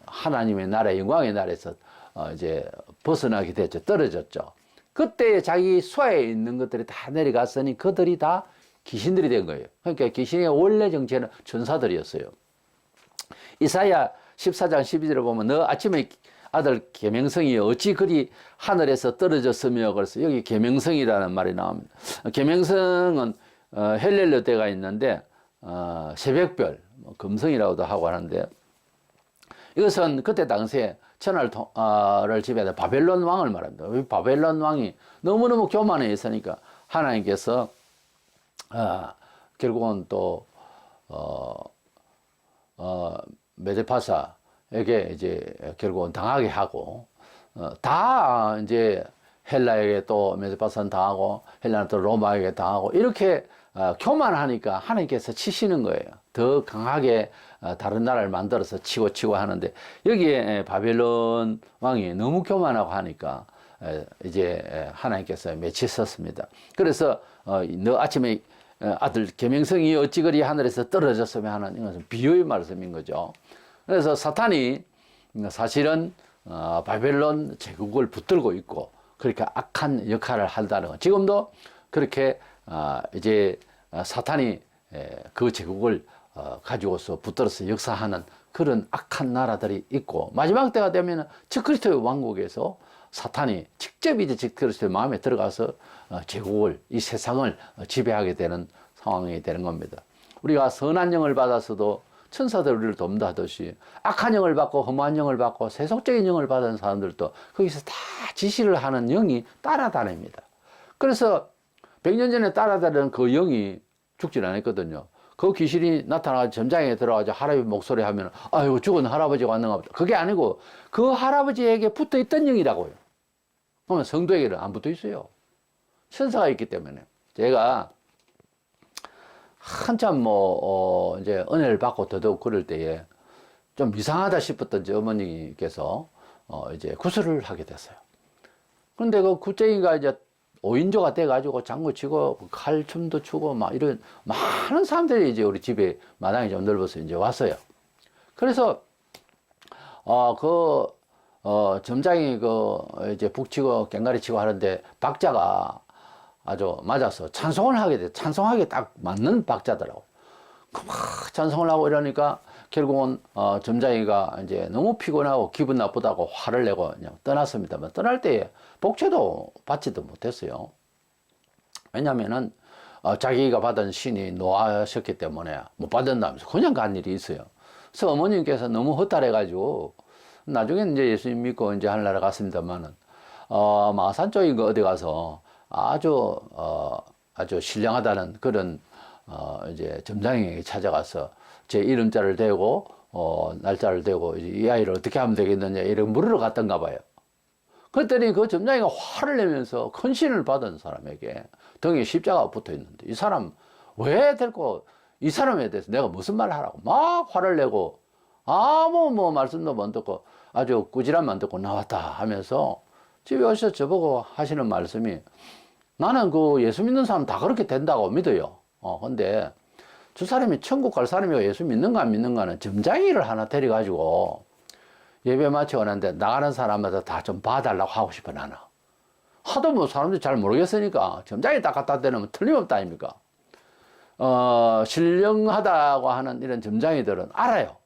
하나님의 나라 영광의 나라에서 이제 벗어나게 됐죠. 떨어졌죠. 그때 자기 수하에 있는 것들이 다 내려갔으니 그들이 다 귀신들이 된 거예요. 그러니까 귀신의 원래 정체는 천사들이었어요. 이사야 14장 12절을 보면 너 아침에 아들 계명성이 어찌 그리 하늘에서 떨어졌으며 그래서 여기 계명성이라는 말이 나옵니다. 계명성은 헬렐로 때가 있는데 새벽별 금성이라고도 하고 하는데 이것은 그때 당시에 천하를 지배하던 바벨론 왕을 말합니다. 바벨론 왕이 너무너무 교만해 있으니까 하나님께서 결국은 또 메데파사에게 이제 결국은 당하게 하고 다 이제 헬라에게 또 메데파사는 당하고 헬라는 또 로마에게 당하고 이렇게 교만하니까 하나님께서 치시는 거예요. 더 강하게 다른 나라를 만들어서 치고 하는데 여기에 바벨론 왕이 너무 교만하고 하니까 이제 하나님께서 맺히셨습니다. 그래서 너 아침에 아들 계명성이 어찌 그리 하늘에서 떨어졌으면 하는 이것은 비유의 말씀인 거죠. 그래서 사탄이 사실은 바벨론 제국을 붙들고 있고 그렇게 악한 역할을 한다는 것. 지금도 그렇게 이제 사탄이 그 제국을 가지고서 붙들어서 역사하는 그런 악한 나라들이 있고 마지막 때가 되면 적그리스도의 왕국에서 사탄이 직접 이제 적그리스도의 마음에 들어가서 제국을 이 세상을 지배하게 되는 상황이 되는 겁니다. 우리가 선한 영을 받아서도 천사들 우리를 돕다하듯이 악한 영을 받고 험한 영을 받고 세속적인 영을 받은 사람들도 거기서 다 지시를 하는 영이 따라다닙니다. 그래서 100년 전에 따라다니는 그 영이 죽질 않았거든요. 그 귀신이 나타나서 점장에 들어가서 할아버지 목소리 하면 아이고 죽은 할아버지가 왔는가 보다. 그게 아니고 그 할아버지에게 붙어 있던 영이라고요. 그러면 성도에게는 안 붙어 있어요. 천사가 있기 때문에. 제가 한참 이제 은혜를 받고 더더욱 그럴 때에 좀 이상하다 싶었던 제 어머니께서 이제 구슬을 하게 됐어요. 그런데 그 굿쟁이가 이제 5인조가 돼가지고 장구 치고 칼춤도 추고 막 이런 많은 사람들이 이제 우리 집에 마당이 좀 넓어서 이제 왔어요. 그래서 점장이 이제 북치고 꽹가리 치고 하는데 박자가 아주 맞아서 찬송을 하게 돼. 찬송하게 딱 맞는 박자더라고. 막 찬송을 하고 이러니까 결국은 점장이가 이제 너무 피곤하고 기분 나쁘다고 화를 내고 그냥 떠났습니다만 떠날 때에 복채도 받지도 못했어요. 왜냐면은 자기가 받은 신이 노하셨기 때문에 못 받는다면서 그냥 간 일이 있어요. 그래서 어머님께서 너무 허탈해가지고 나중에는 이제 예수님 믿고 이제 하늘나라 갔습니다만은 마산 쪽인가 어디 가서 아주 신령하다는 그런 이제 점장에게 찾아가서 제 이름자를 대고 날짜를 대고 이제 이 아이를 어떻게 하면 되겠느냐 이런 물으러 갔던가 봐요. 그랬더니 그 점장이가 화를 내면서 큰 신을 받은 사람에게 등에 십자가가 붙어 있는데 이 사람 왜 데리고 이 사람에 대해서 내가 무슨 말을 하라고 막 화를 내고 아무 말씀도 못 듣고 아주 꾸지람만 듣고 나왔다 하면서 집에 오셔서 저보고 하시는 말씀이 나는 그 예수 믿는 사람 다 그렇게 된다고 믿어요. 근데 저 사람이 천국 갈 사람이고 예수 믿는가 안 믿는가는 점장이를 하나 데려가지고 예배 마치고 나는데 나가는 사람마다 다 좀 봐달라고 하고 싶어 나는. 하도 사람들이 잘 모르겠으니까 점장이 딱 갖다 대놓으면 틀림없다 아닙니까? 신령하다고 하는 이런 점장이들은 알아요.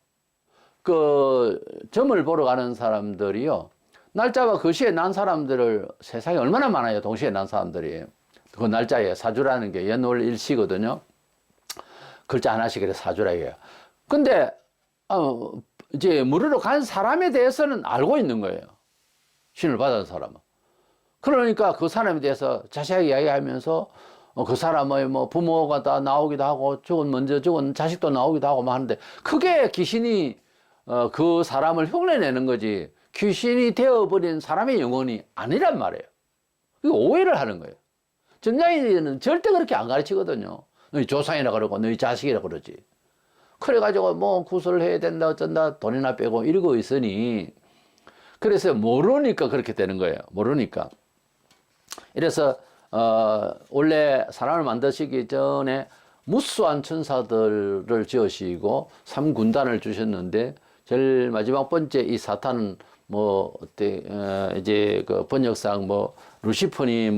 그 점을 보러 가는 사람들이요. 날짜가 그 시에 난 사람들을 세상에 얼마나 많아요. 동시에 난 사람들이. 그 날짜에 사주라는 게 연월 일시거든요. 글자 하나씩 이렇게 사주라 이게요. 근데 이제 물으러 간 사람에 대해서는 알고 있는 거예요. 신을 받은 사람은. 그러니까 그 사람에 대해서 자세하게 이야기하면서 그 사람의 부모가 다 나오기도 하고 먼저 죽은 자식도 나오기도 하고 막 하는데 그게 귀신이 그 사람을 흉내내는 거지 귀신이 되어버린 사람의 영혼이 아니란 말이에요. 이거 오해를 하는 거예요. 점장이는 절대 그렇게 안 가르치거든요. 너희 조상이라 그러고 너희 자식이라 그러지. 그래가지고 구슬을 해야 된다 어쩐다 돈이나 빼고 이러고 있으니 그래서 모르니까 그렇게 되는 거예요. 모르니까. 이래서 원래 사람을 만드시기 전에 무수한 천사들을 지으시고 3군단을 주셨는데 제일 마지막 번째 이 사탄은 이제 그 번역상 루시폰이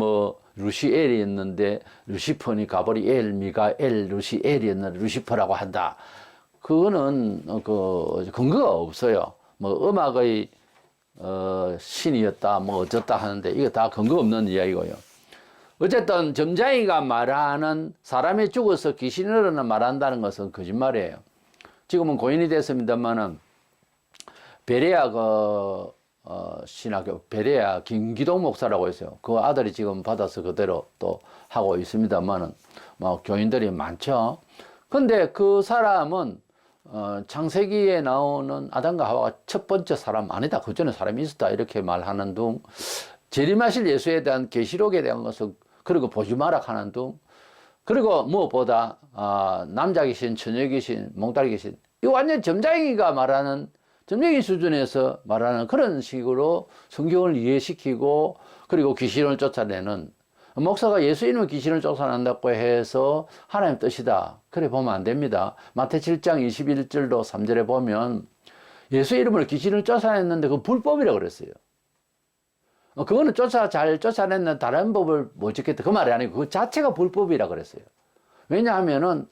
루시엘이었는데 루시폰이 가브리엘, 미가엘, 루시엘이었는데 루시퍼라고 한다. 그거는 근거가 없어요. 음악의 신이었다 어쩌다 하는데 이거 다 근거 없는 이야기고요. 어쨌든 점장이가 말하는 사람이 죽어서 귀신으로 말한다는 것은 거짓말이에요. 지금은 고인이 됐습니다만은 베레아 신학교 베레아 김기동 목사라고 있어요. 그 아들이 지금 받아서 그대로 또 하고 있습니다만은 교인들이 많죠. 근데 그 사람은 창세기에 나오는 아담과 하와가 첫 번째 사람 아니다. 그 전에 사람이 있었다. 이렇게 말하는 둥 재림하실 예수에 대한 계시록에 대한 것을 그리고 보지 마라 하는 둥 그리고 무엇보다 남자 귀신, 처녀 귀신, 몽따리 귀신 이거 완전 점장이가 말하는 점쟁이 수준에서 말하는 그런 식으로 성경을 이해시키고 그리고 귀신을 쫓아내는 목사가 예수 이름으로 귀신을 쫓아낸다고 해서 하나님 뜻이다. 그래 보면 안 됩니다. 마태 7장 21절도 3절에 보면 예수 이름으로 귀신을 쫓아냈는데 그 불법이라고 그랬어요. 그거는 잘 쫓아냈는 다른 법을 못 지켰다. 그 말이 아니고 그 자체가 불법이라고 그랬어요. 왜냐하면은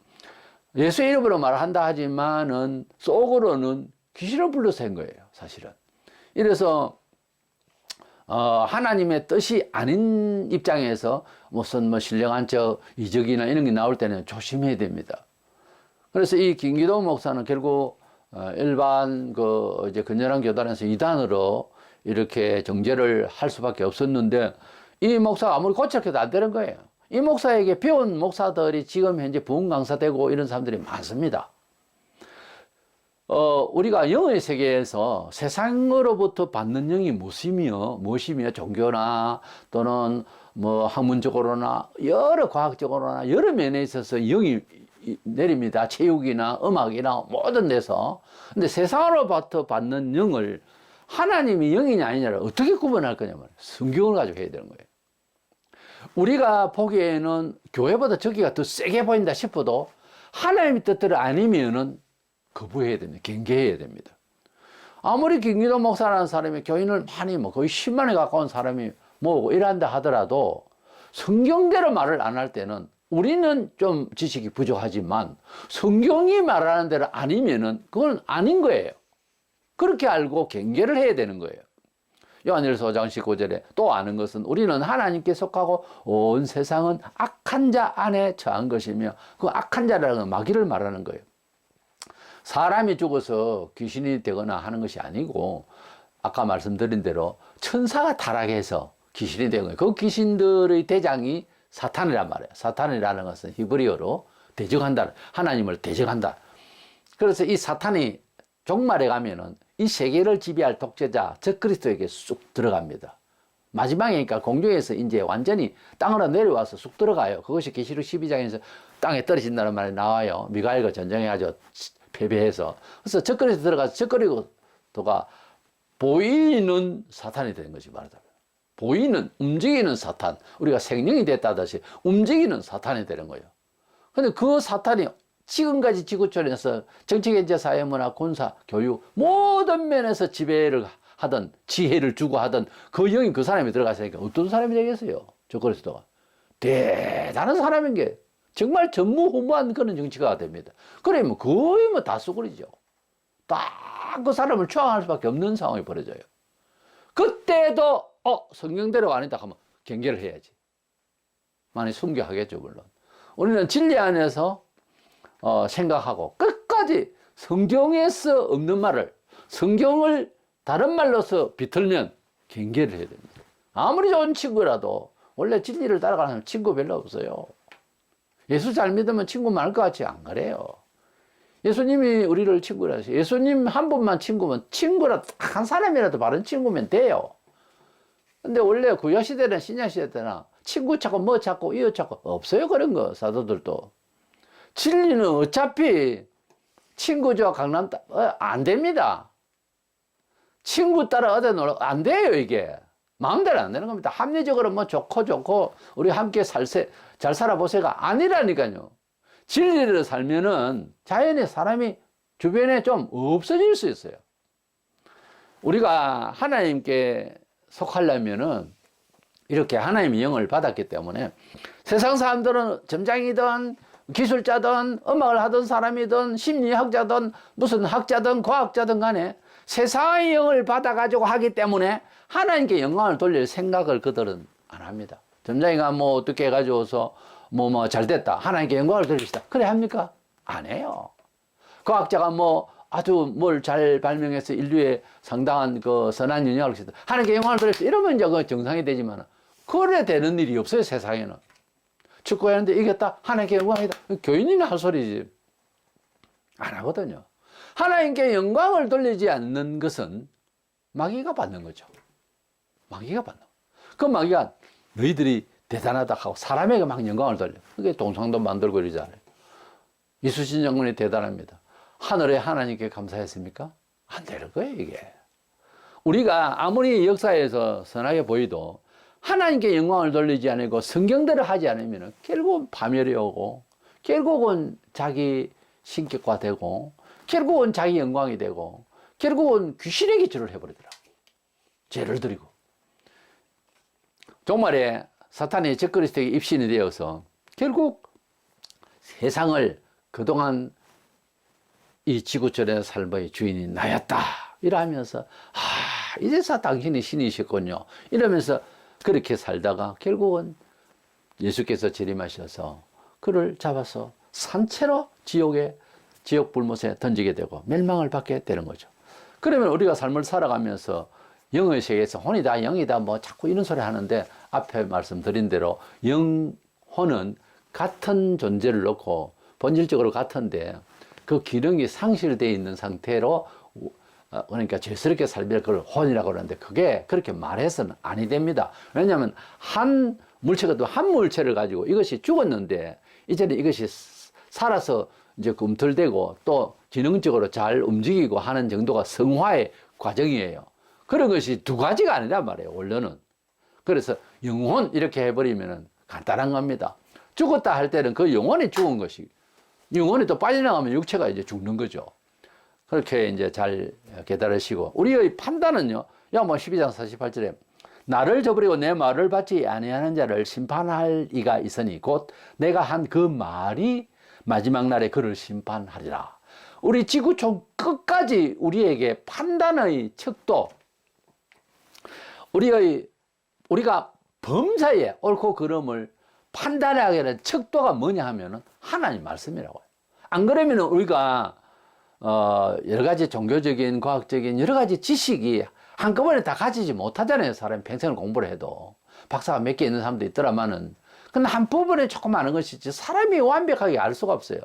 예수 이름으로 말한다 하지만은 속으로는 귀신을 불러서 한 거예요, 사실은. 이래서 하나님의 뜻이 아닌 입장에서 무슨 신령한 척 이적이나 이런 게 나올 때는 조심해야 됩니다. 그래서 이 김기동 목사는 결국 일반 그 이제 근현안 교단에서 이단으로 이렇게 정죄를 할 수밖에 없었는데 이 목사가 아무리 고쳐도 안 되는 거예요. 이 목사에게 배운 목사들이 지금 현재 부흥 강사되고 이런 사람들이 많습니다. 우리가 영의 세계에서 세상으로부터 받는 영이 무엇이며 종교나 또는 뭐 학문적으로나 여러 과학적으로나 여러 면에 있어서 영이 내립니다. 체육이나 음악이나 모든 데서. 근데 세상으로부터 받는 영을 하나님이 영이냐 아니냐를 어떻게 구분할 거냐면 성경을 가지고 해야 되는 거예요. 우리가 보기에는 교회보다 저기가 더 세게 보인다 싶어도 하나님의 뜻대로 아니면은 거부해야 됩니다. 경계해야 됩니다. 아무리 김기동 목사라는 사람이 교인을 많이 거의 10만에 가까운 사람이 모으고 이란다 하더라도 성경대로 말을 안 할 때는 우리는 좀 지식이 부족하지만 성경이 말하는 대로 아니면은 그건 아닌 거예요. 그렇게 알고 경계를 해야 되는 거예요. 요한일서 5장 19절에 또 아는 것은 우리는 하나님께 속하고 온 세상은 악한 자 안에 처한 것이며 그 악한 자라는 건 마귀를 말하는 거예요. 사람이 죽어서 귀신이 되거나 하는 것이 아니고 아까 말씀드린 대로 천사가 타락해서 귀신이 된 거예요. 그 귀신들의 대장이 사탄이란 말이에요. 사탄이라는 것은 히브리어로 대적한다. 하나님을 대적한다. 그래서 이 사탄이 종말에 가면은 이 세계를 지배할 독재자 적그리스도에게 쑥 들어갑니다. 마지막이니까 공중에서 이제 완전히 땅으로 내려와서 쑥 들어가요. 그것이 계시록 12장에서 땅에 떨어진다는 말이 나와요. 미가엘과 전쟁해가지고 패배해서. 그래서 적그리스도 들어가서 적그리스도가 보이는 사탄이 되는 거지 말하자면. 보이는, 움직이는 사탄. 우리가 생명이 됐다듯이 움직이는 사탄이 되는 거예요. 근데 그 사탄이 지금까지 지구촌에서 정치, 경제, 사회, 문화, 군사, 교육 모든 면에서 지배를 하던 지혜를 주고 하던 그 영이 그 사람이 들어갔으니까 어떤 사람이 되겠어요? 적그리스도가. 대단한 사람인 게 정말 전무후무한 그런 정치가가 됩니다. 그러면 거의 뭐 다수그리죠. 딱 그 사람을 추앙할 수밖에 없는 상황이 벌어져요. 그때도 성경대로 아니다 하면 경계를 해야지. 많이 순교하겠죠 물론. 우리는 진리 안에서 생각하고 끝까지 성경에서 없는 말을 성경을 다른 말로서 비틀면 경계를 해야 됩니다. 아무리 좋은 친구라도 원래 진리를 따라가는 친구 별로 없어요. 예수 잘 믿으면 친구 많을 것 같지 안 그래요. 예수님이 우리를 친구라 하세요. 예수님 한 분만 친구면 친구라 한 사람이라도 바른 친구면 돼요. 근데 원래 구약시대나 신약시대 때나 친구 찾고 뭐 찾고 이웃 찾고 없어요 그런 거 사도들도. 진리는 어차피 친구죠 강남 안 됩니다. 친구 따라 어디 놀러 안 돼요 이게. 마음대로 안 되는 겁니다. 합리적으로 뭐 좋고 우리 함께 잘 살아보세요가 아니라니까요. 진리를 살면은 자연히 사람이 주변에 좀 없어질 수 있어요. 우리가 하나님께 속하려면은 이렇게 하나님의 영을 받았기 때문에 세상 사람들은 점장이든 기술자든 음악을 하던 사람이든 심리학자든 무슨 학자든 과학자든 간에 세상의 영을 받아가지고 하기 때문에 하나님께 영광을 돌릴 생각을 그들은 안 합니다. 점장이가 뭐 어떻게 해가지고서 뭐 잘 됐다. 하나님께 영광을 돌립시다. 그래 합니까? 안 해요. 과학자가 뭐 아주 뭘 잘 발명해서 인류에 상당한 그 선한 영향을 끼쳤다. 하나님께 영광을 돌립시다. 이러면 이제 그 정상이 되지만 그래 되는 일이 없어요 세상에는. 축구하는데 이겼다. 하나님께 영광이다. 교인이나 할 소리지. 안 하거든요. 하나님께 영광을 돌리지 않는 것은 마귀가 받는 거죠. 마귀가 받는 거죠. 그 마귀가 너희들이 대단하다 하고 사람에게 막 영광을 돌려. 그게 동상도 만들고 이러잖아요. 이수신 장군이 대단합니다. 하늘에 하나님께 감사했습니까? 안 되는 거예요 이게. 우리가 아무리 역사에서 선하게 보이도 하나님께 영광을 돌리지 않고 성경대로 하지 않으면 결국은 파멸이 오고 결국은 자기 신격화되고 결국은 자기 영광이 되고 결국은 귀신의 기초를 해버리더라. 죄를 드리고. 종말에 사탄이 적그리스도에게 입신이 되어서 결국 세상을 그동안 이 지구촌의 삶의 주인이 나였다 이러면서 이제서 당신이 신이셨군요 이러면서 그렇게 살다가 결국은 예수께서 재림하셔서 그를 잡아서 산채로 지옥에 지옥 불못에 던지게 되고 멸망을 받게 되는 거죠. 그러면 우리가 삶을 살아가면서 영의 세계에서 혼이다 영이다 뭐 자꾸 이런 소리 하는데 앞에 말씀드린 대로 영혼은 같은 존재를 놓고 본질적으로 같은데 그 기능이 상실되어 있는 상태로 그러니까 죄스럽게 살면 그걸 혼이라고 그러는데 그게 그렇게 말해서는 아니 됩니다. 왜냐하면 한 물체가 또 한 물체를 가지고 이것이 죽었는데 이제는 이것이 살아서 이제 꿈틀대고 또 기능적으로 잘 움직이고 하는 정도가 성화의 과정이에요. 그런 것이 두 가지가 아니란 말이에요, 원래는. 그래서 영혼 이렇게 해버리면 간단한 겁니다. 죽었다 할 때는 그 영혼이 죽은 것이, 영혼이 또 빠져나가면 육체가 이제 죽는 거죠. 그렇게 이제 잘 깨달으시고, 우리의 판단은요, 야, 뭐 12장 48절에 나를 저버리고 내 말을 받지 아니하는 자를 심판할 이가 있으니 곧 내가 한 그 말이 마지막 날에 그를 심판하리라. 우리 지구촌 끝까지 우리에게 판단의 척도, 우리가 범사에 옳고 그름을 판단하게 하는 척도가 뭐냐 하면은 하나님 말씀이라고요. 안 그러면 우리가 여러 가지 종교적인, 과학적인 여러 가지 지식이 한꺼번에 다 가지지 못하잖아요. 사람이 평생을 공부를 해도. 박사가 몇 개 있는 사람도 있더라마는. 근데 한 부분에 조금 아는 것이지 사람이 완벽하게 알 수가 없어요.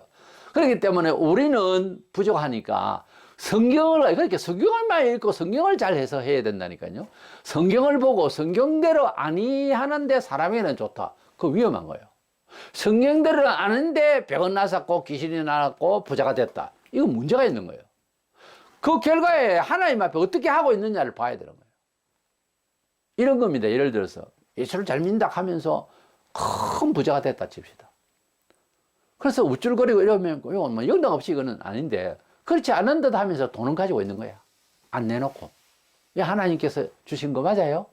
그렇기 때문에 우리는 부족하니까 성경을, 그러니까 성경을 많이 읽고 성경을 잘 해서 해야 된다니까요. 성경을 보고 성경대로 아니하는데 사람에게는 좋다. 그거 위험한 거예요. 성경대로 아는데 병은 나섰고 귀신이 나왔고 부자가 됐다. 이거 문제가 있는 거예요. 그 결과에 하나님 앞에 어떻게 하고 있느냐를 봐야 되는 거예요. 이런 겁니다. 예를 들어서 예수를 잘 믿는다 하면서 큰 부자가 됐다 칩시다. 그래서 우쭐거리고 이러면 이건 뭐 영당 없이 이거는 아닌데 그렇지 않은 듯 하면서 돈은 가지고 있는 거야. 안 내놓고. 하나님께서 주신 거 맞아요?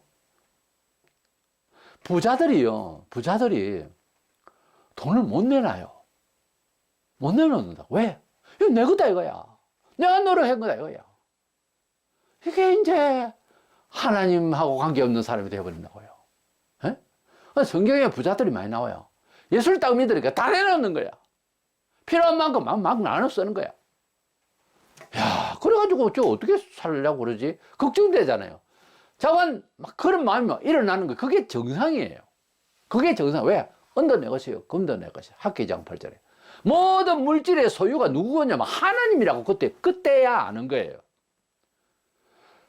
부자들이 돈을 못 내놔요. 못 내놓는다. 왜? 이거 내 거다 이거야. 내가 노력한 거다 이거야. 이게 이제 하나님하고 관계없는 사람이 되어버린다고요. 성경에 부자들이 많이 나와요. 예수를 딱 믿으니까 다 내놓는 거야. 필요한 만큼 막 나눠 쓰는 거야. 야, 그래가지고 저 어떻게 살려고 그러지? 걱정되잖아요. 자관 막 그런 마음이 일어나는 거, 그게 정상이에요. 그게 정상. 왜? 은도 내 것이요, 금도 내 것이요. 학기장 8절에. 모든 물질의 소유가 누구냐면 하나님이라고 그때야 아는 거예요.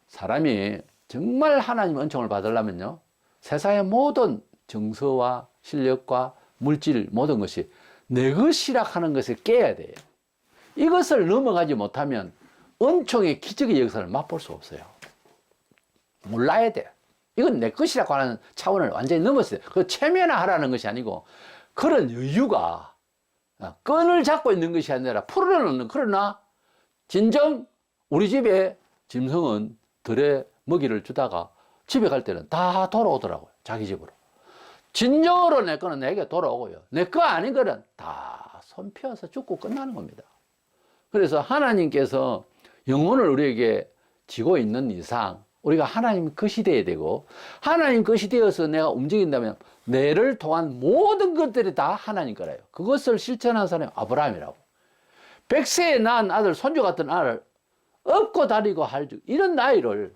사람이 정말 하나님 은총을 받으려면요, 세상의 모든 정서와 실력과 물질 모든 것이 내 것이라 하는 것을 깨야 돼요. 이것을 넘어가지 못하면 은총의 기적의 역사를 맛볼 수 없어요. 몰라야 돼. 이건 내 것이라고 하는 차원을 완전히 넘었어요. 그 체면화하라는 것이 아니고 그런 여유가 끈을 잡고 있는 것이 아니라 풀어놓는. 그러나 진정 우리 집에 짐승은 들에 먹이를 주다가 집에 갈 때는 다 돌아오더라고요. 자기 집으로. 진정으로 내 거는 내게 돌아오고요. 내 거 아닌 거는 다 손 펴서 죽고 끝나는 겁니다. 그래서 하나님께서 영혼을 우리에게 지고 있는 이상 우리가 하나님 것이 되어야 되고, 하나님 것이 되어서 내가 움직인다면 내를 통한 모든 것들이 다 하나님 거라요. 그것을 실천한 사람이 아브라함이라고. 100세에 낳은 아들, 손주 같은 아들 업고 다니고 할 이런 나이를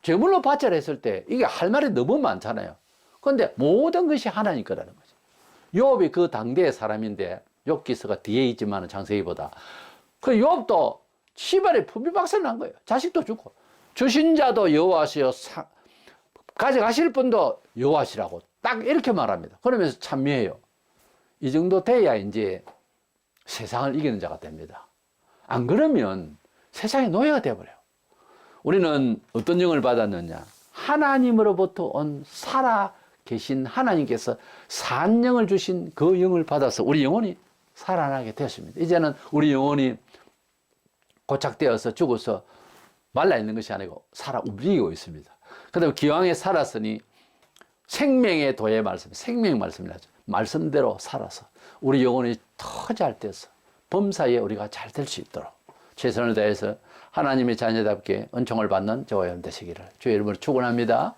제물로 바쳐라 했을 때 이게 할 말이 너무 많잖아요. 그런데 모든 것이 하나님 거라는 거죠. 욥이 그 당대의 사람인데, 욥기서가 뒤에 있지만 창세기보다, 그 욥도 시발에 품위박산 난 거예요. 자식도 죽고. 주신 자도 여호와시요 가져가실 분도 여호와시라고 딱 이렇게 말합니다. 그러면서 찬미해요. 이 정도 돼야 이제 세상을 이기는 자가 됩니다. 안 그러면 세상의 노예가 되어버려요. 우리는 어떤 영을 받았느냐? 하나님으로부터 온 살아 계신 하나님께서 산 영을 주신 그 영을 받아서 우리 영혼이 살아나게 되었습니다. 이제는 우리 영혼이 고착되어서 죽어서 말라있는 것이 아니고 살아 움직이고 있습니다. 그 다음에 기왕에 살았으니 생명의 도의 말씀, 생명 말씀이라죠. 말씀대로 살아서 우리 영혼이 더 잘 돼서 범사에 우리가 잘 될 수 있도록 최선을 다해서 하나님의 자녀답게 은총을 받는 저와 여러분 되시기를 주의 이름으로 축원합니다.